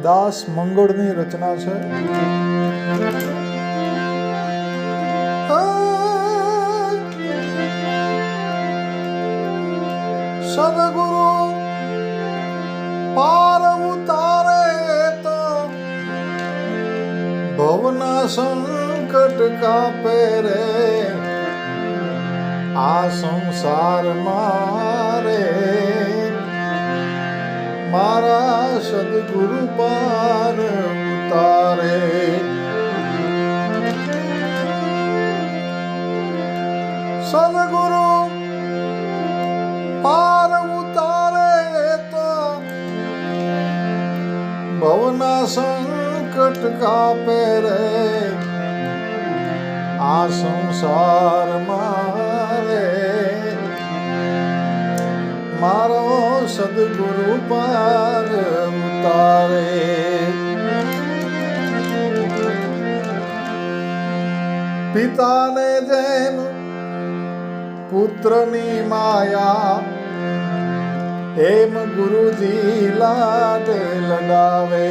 દાસ મંગળની રચના છે. સદગુરુ પાર ઉતારે તો ભવના સંકટ કાપે રે. આ સંસાર મારે મારા સદગુરુ પાર ઉતારે. સદગુરુ પાર ઉતારે તો ભવના સંકટ કાપે રે. આ સંસાર મારે મારો સદગુરુ પાર ઉતારે. પિતાને જેમ પુત્રની માયા એમ ગુરુજી લાડ લડાવે.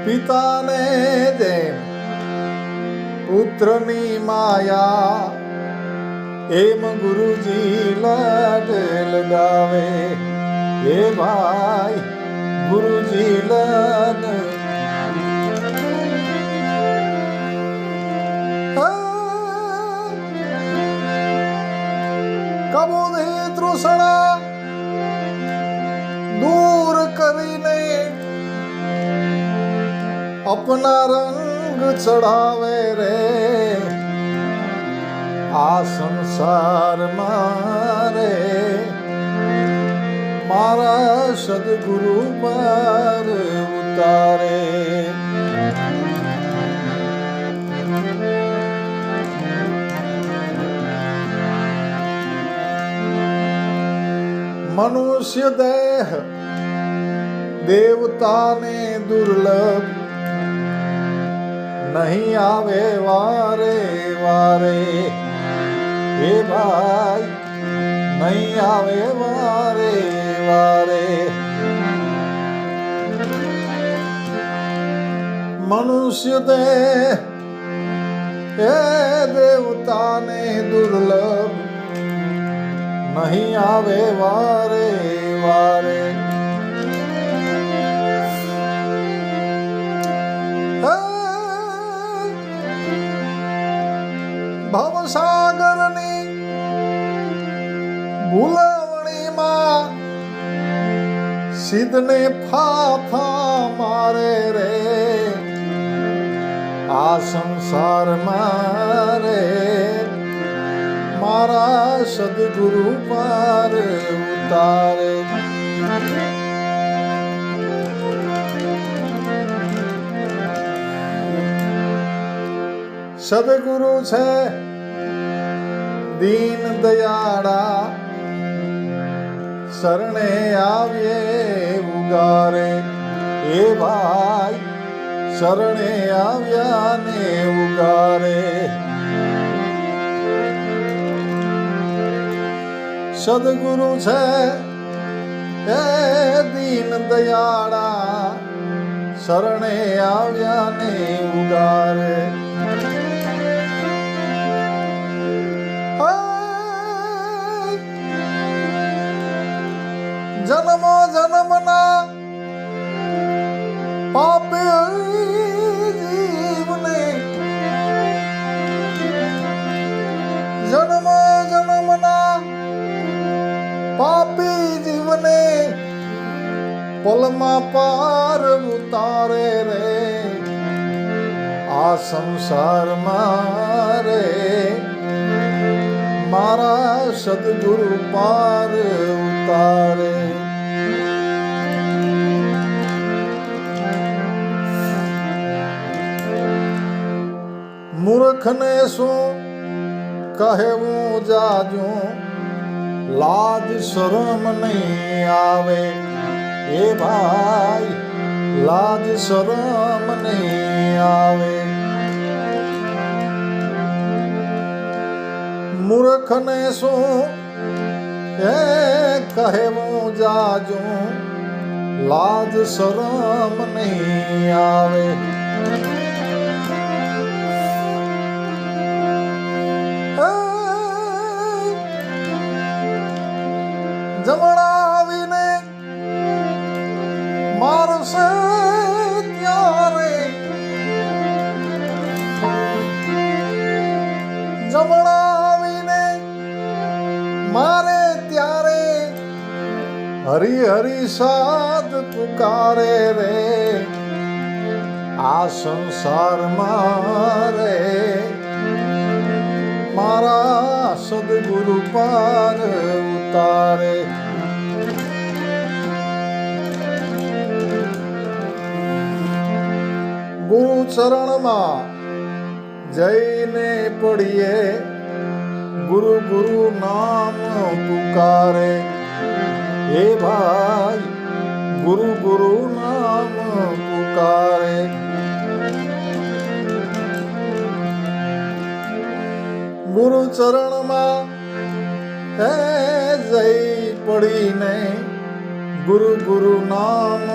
પિતાને જેમ પુત્રની માયા એમ ગુરુજી લાડ લડાવે. હે ભાઈ ગુરુજી લાડ કબૂની તૃષણા દૂર કરીને અપના રંગ ચડાવે રે. આ સંસાર મારે મારા સદગુરુ પાર ઉતારે. મનુષ્ય દેહ દેવતાને દુર્લભ નહીં આવે વારે વારે. હે ભાઈ નહીં આવે વારે વારે. મનુષ્ય દેહ એ દેવતાને દુર્લભ નહીં આવે વારે વારે. ભવસાગરની ભૂલવણીમાં સિદ્ધને ફાફા મારે રે. આ સંસાર મારે મારા સદગુરુ પાર ઉતારે. સદગુરુ છે દીન દયાળા શરણે આવીએ ઉગારે. એ ભાઈ શરણે આવ્યા ને ઉગારે. સદગુરુ છે એ દીન દયાળા શરણે આવ્યા ને ઉગારે. જન્મો જન્મના પાપે જીવને જન્મો જન્મના પાપી જીવને પલમાં પાર ઉતારે રે. આ સંસાર મારે મારા સદગુરુ પાર ઉતારે. મૂર્ખને શું કહેવું જાજું લાજ શરમ નહીં આવે. એ ભાઈ લાજ શરમ નહીં આવે. મૂર્ખને શું એ કહેવું જાજુ લાજ શરમ નહીં આવે. જમણાવીને મારશે ત્યારે, જમણાવીને મારે ત્યારે હરી હરી સાદ પુકારે રે. આ સંસારમાં રે મારા સદગુરુ પાર ઉતારે. ગુરુ ચરણમાં જઈને પડીએ, ગુરુ ગુરુ નામ પુકારે. હે ભાઈ ગુરુ ગુરુ નામ પુકારે. ગુરુ ચરણમાં હે જઈ પડીને ગુરુ ગુરુ નામ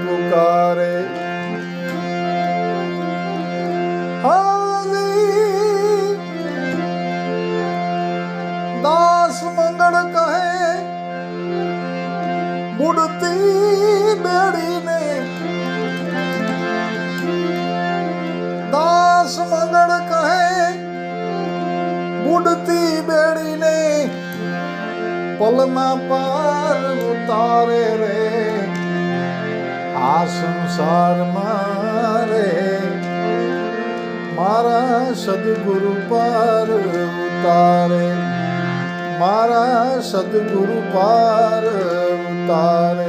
પુકારે. દાસ મંગળ કહે બુડતી બેડીને, દાસ મંગળ કહે બુડતી બેડીને પલના પાર ઉતારે રે. આ સંસારમાં રે મારા સદગુરુ પાર ઉતારે, મારા સદગુરુ પાર ઉતારે.